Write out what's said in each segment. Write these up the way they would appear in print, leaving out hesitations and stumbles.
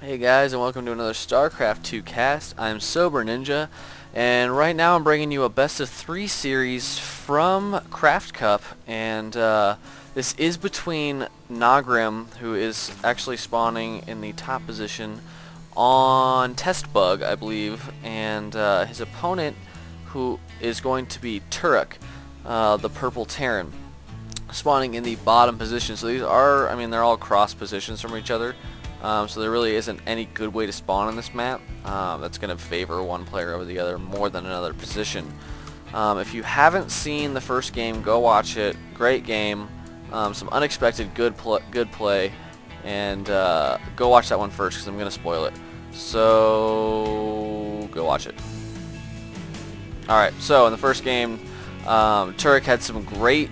Hey guys, and welcome to another StarCraft 2 cast. I'm Sober Ninja, and right now I'm bringing you a best of 3 series from Craft Cup, and this is between Naugrim, who is actually spawning in the top position on Test Bug, I believe, and his opponent, who is going to be Turuk, the Purple Terran, spawning in the bottom position. So these are, they're all cross positions from each other. So there really isn't any good way to spawn on this map that's going to favor one player over the other more than another position. If you haven't seen the first game, go watch it. Great game. Some unexpected good play. And go watch that one first because I'm going to spoil it. So go watch it. Alright, so in the first game, Turuk had some great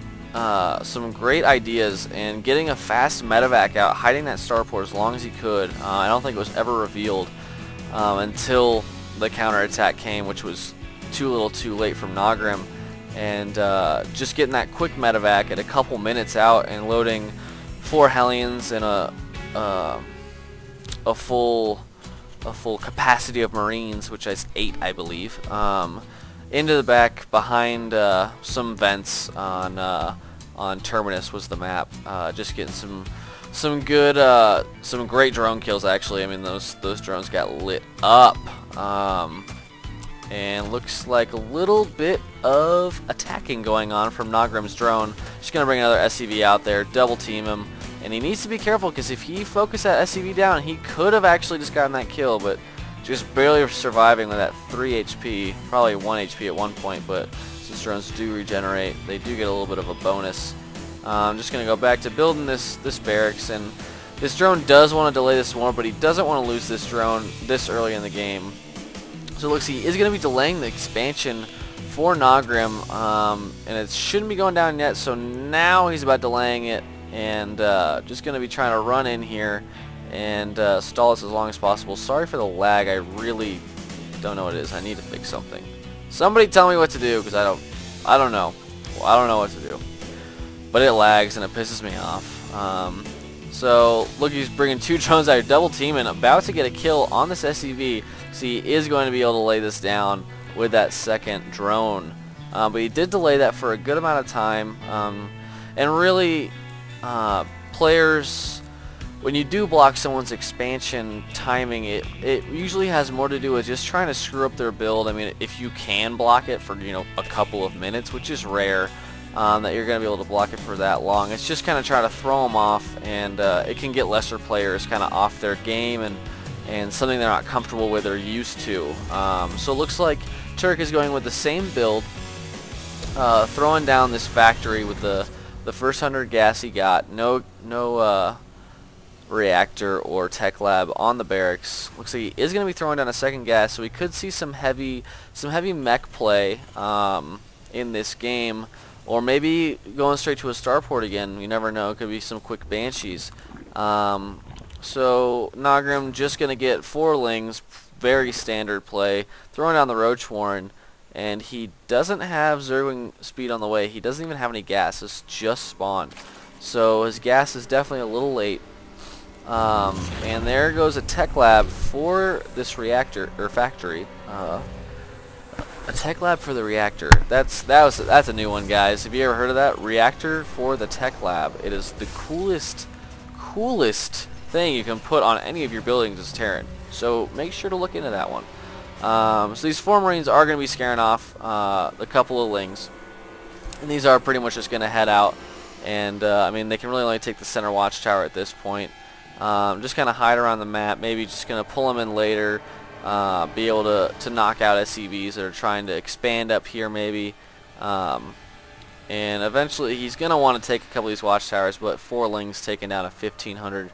ideas, and getting a fast medevac out, hiding that starport as long as he could. I don't think it was ever revealed until the counterattack came, which was too little too late from Naugrim, and just getting that quick medevac at a couple minutes out and loading 4 Hellions and a full capacity of Marines, which is 8 I believe, into the back behind some vents on Terminus was the map. Just getting some great drone kills actually. I mean, those drones got lit up. And looks like a little bit of attacking going on from Naugrim's drone. Just gonna bring another SCV out there, double team him, and he needs to be careful because if he focused that SCV down, he could have actually just gotten that kill, but just barely surviving with that 3 HP, probably 1 HP at one point, but since drones do regenerate, they do get a little bit of a bonus. I'm just going to go back to building this barracks, and this drone does want to delay this more, but he doesn't want to lose this drone this early in the game. So it looks like he is going to be delaying the expansion for Naugrim, and it shouldn't be going down yet, so now he's about delaying it, and just going to be trying to run in here and stall us as long as possible. Sorry for the lag, I really don't know what it is. I need to fix something. Somebody tell me what to do, because I don't know. Well, I don't know what to do. But it lags and it pisses me off. So look, he's bringing 2 drones out here, double teaming, about to get a kill on this SCV. So he is going to be able to lay this down with that second drone. But he did delay that for a good amount of time. And really, players, when you do block someone's expansion timing, it usually has more to do with just trying to screw up their build. I mean, if you can block it for, a couple of minutes, which is rare, that you're going to be able to block it for that long. It's just kind of trying to throw them off, and it can get lesser players kind of off their game and something they're not comfortable with or used to. So it looks like Turuk is going with the same build, throwing down this factory with the first 100 gas he got. No reactor or tech lab on the barracks. Looks like he is going to be throwing down a second gas, so we could see some heavy mech play in this game, or maybe going straight to a starport again. You never know. It could be some quick banshees. So Naugrim just going to get 4 lings, very standard play, throwing down the Roach Warren, and he doesn't have zeroing speed on the way. He doesn't even have any gas. It's just spawned, so his gas is definitely a little late. And there goes a tech lab for this reactor or factory. A tech lab for the reactor. That's a new one, guys. Have you ever heard of that? Reactor for the tech lab. It is the coolest thing you can put on any of your buildings as Terran. So make sure to look into that one. So these 4 Marines are going to be scaring off a couple of lings, and these are pretty much just going to head out. And they can really only take the center watchtower at this point. Just kind of hide around the map. Maybe just going to pull them in later. Be able to knock out SCVs that are trying to expand up here maybe. And eventually he's going to want to take a couple of these watchtowers, but 4 lings taking down a 1500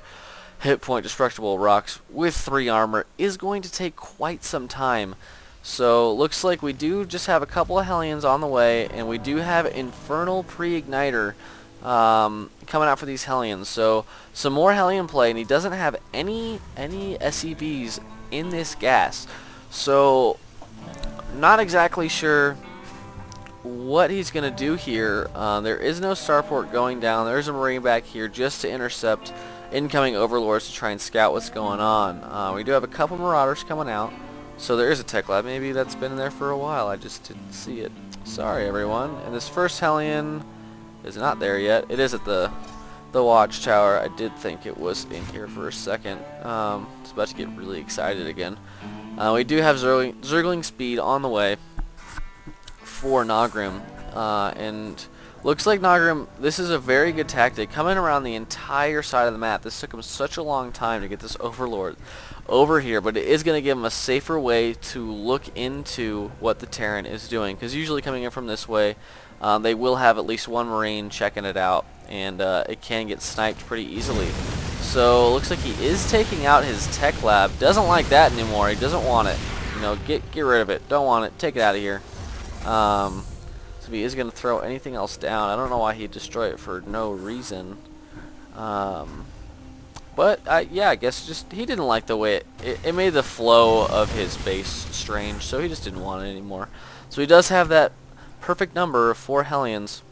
hit point destructible rocks with 3 armor is going to take quite some time. So looks like we do just have a couple of Hellions on the way, and we do have Infernal Pre-Igniter coming out for these Hellions. So some more Hellion play, and he doesn't have any SCVs in this gas, so not exactly sure what he's going to do here. There is no starport going down. There's a Marine back here just to intercept incoming overlords to try and scout what's going on. We do have a couple marauders coming out, so there is a tech lab. Maybe that's been in there for a while. I just didn't see it. Sorry, everyone. And this first Hellion is not there yet. It is at the watchtower. I did think it was in here for a second. It's about to get really excited again. We do have Zergling speed on the way for Naugrim, and looks like Naugrim, this is a very good tactic, coming around the entire side of the map. This took him such a long time to get this overlord over here, but it is going to give him a safer way to look into what the Terran is doing, because usually coming in from this way, they will have at least one Marine checking it out, and it can get sniped pretty easily. So looks like he is taking out his tech lab. Doesn't like that anymore. He doesn't want it. You know, get rid of it. Don't want it. Take it out of here. So he is going to throw anything else down. I don't know why he'd destroy it for no reason. But yeah, I guess just he didn't like the way it made the flow of his base strange, so he just didn't want it anymore. So he does have that perfect number of 4 Hellions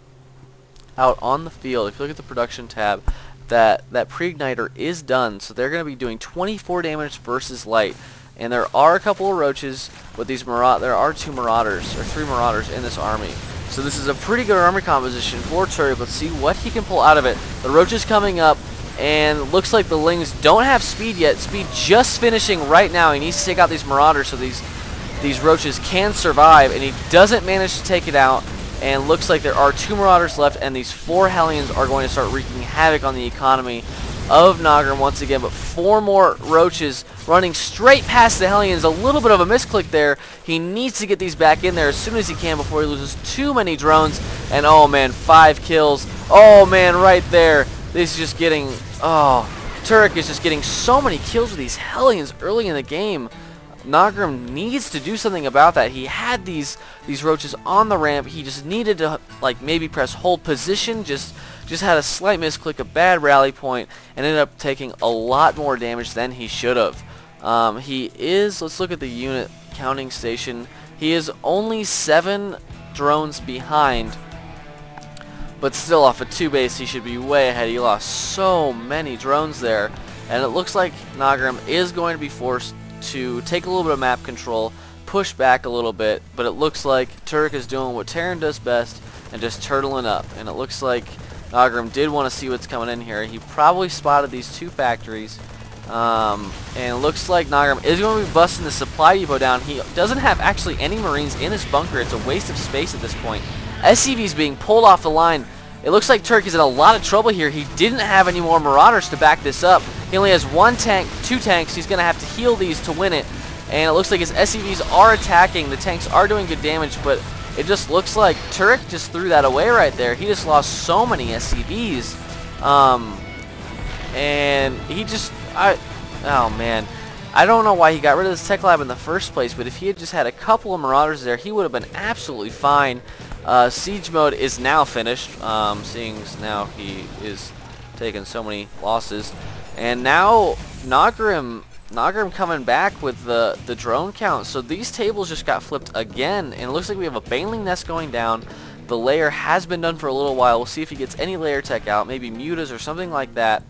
out on the field. If you look at the production tab, that pre-igniter is done, so they're going to be doing 24 damage versus light. And there are a couple of roaches with these there are 2 marauders or 3 marauders in this army. So this is a pretty good army composition for Turuk. Let's see what he can pull out of it. The roach is coming up, and looks like the Lings don't have speed yet. Speed just finishing right now. He needs to take out these marauders so these roaches can survive, and he doesn't manage to take it out. And looks like there are 2 marauders left, and these 4 Hellions are going to start wreaking havoc on the economy of Naugrim once again. But 4 more roaches running straight past the Hellions. A little bit of a misclick there. He needs to get these back in there as soon as he can before he loses too many drones. And oh man, 5 kills. Oh man, right there. This is just getting, Turuk is just getting so many kills with these Hellions early in the game. Naugrim needs to do something about that. He had these roaches on the ramp. He just needed to like maybe press hold position. Just had a slight misclick, a bad rally point, and ended up taking a lot more damage than he should have. Let's look at the unit counting station. He is only 7 drones behind, but still off a 2 base he should be way ahead. He lost so many drones there, and it looks like Naugrim is going to be forced to take a little bit of map control, push back a little bit, but it looks like Turuk is doing what Terran does best and just turtling up. And it looks like Naugrim did want to see what's coming in here. He probably spotted these 2 factories, and it looks like Naugrim is going to be busting the supply depot down. He doesn't have actually any Marines in his bunker. It's a waste of space at this point. SCV's being pulled off the line. It looks like Turuk is in a lot of trouble here. He didn't have any more marauders to back this up. He only has 1 tank, 2 tanks. He's going to have to heal these to win it. And it looks like his SCVs are attacking. The tanks are doing good damage, but it just looks like Turuk just threw that away right there. He just lost so many SCVs. And he just, oh man. I don't know why he got rid of this tech lab in the first place, but if he had just had a couple of marauders there, he would have been absolutely fine. Siege mode is now finished, seeing as now he is taking so many losses. And now Naugrim coming back with the drone count. So these tables just got flipped again, and it looks like we have a Baneling nest going down. The layer has been done for a little while. We'll see if he gets any layer tech out, maybe mutas or something like that.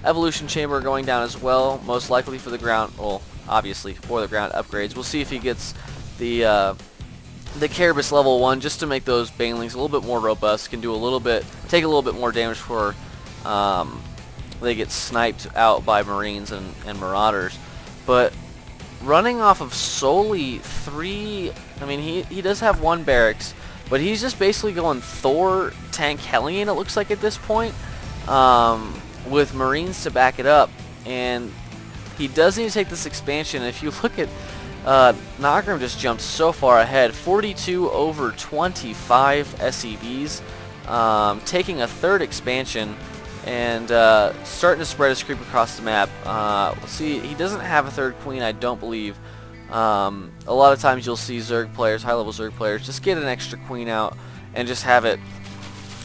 Evolution chamber going down as well, most likely for the ground, well, obviously for the ground upgrades. We'll see if he gets the Carabus level 1 just to make those Banelings a little bit more robust, can do take a little bit more damage before they get sniped out by Marines and Marauders. But running off of solely 3, I mean he does have 1 barracks, but he's just basically going Thor tank Hellion, it looks like at this point, with Marines to back it up. And he does need to take this expansion. If you look at Naugrim just jumped so far ahead, 42 over 25 SCVs, taking a 3rd expansion and starting to spread his creep across the map. Let's see, he doesn't have a 3rd queen, I don't believe. A lot of times you'll see Zerg players, high-level Zerg players, just get an extra queen out and just have it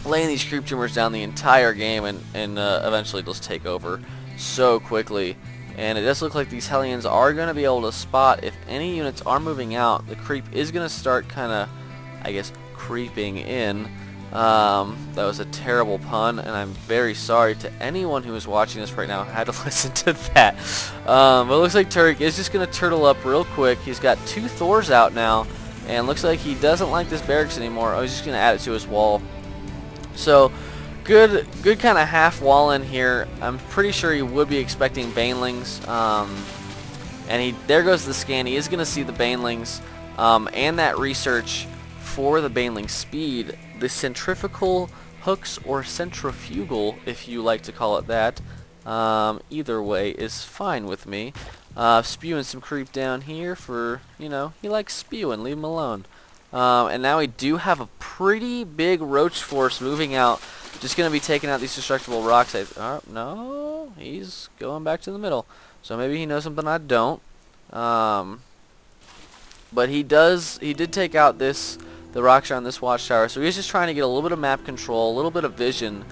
laying these creep tumors down the entire game, and eventually just take over so quickly. And it does look like these Hellions are going to be able to spot if any units are moving out. The creep is going to start kind of, I guess, creeping in. That was a terrible pun, and I'm very sorry to anyone who is watching this right now who had to listen to that. But it looks like Turuk is just going to turtle up real quick. He's got 2 Thors out now, and looks like he doesn't like this barracks anymore. Oh, he's just going to add it to his wall. So, good kind of half wall in here. I'm pretty sure he would be expecting banelings. And there goes the scan. He is going to see the banelings and that research for the baneling speed. The centrifugal hooks, or centrifugal if you like to call it that, either way is fine with me. Spewing some creep down here for, you know, he likes spewing, leave him alone. And now we do have a pretty big roach force moving out, just going to be taking out these destructible rocks. No, he's going back to the middle. So maybe he knows something I don't. But he did take out the rock shot on this watchtower, so he's just trying to get a little bit of map control, a little bit of vision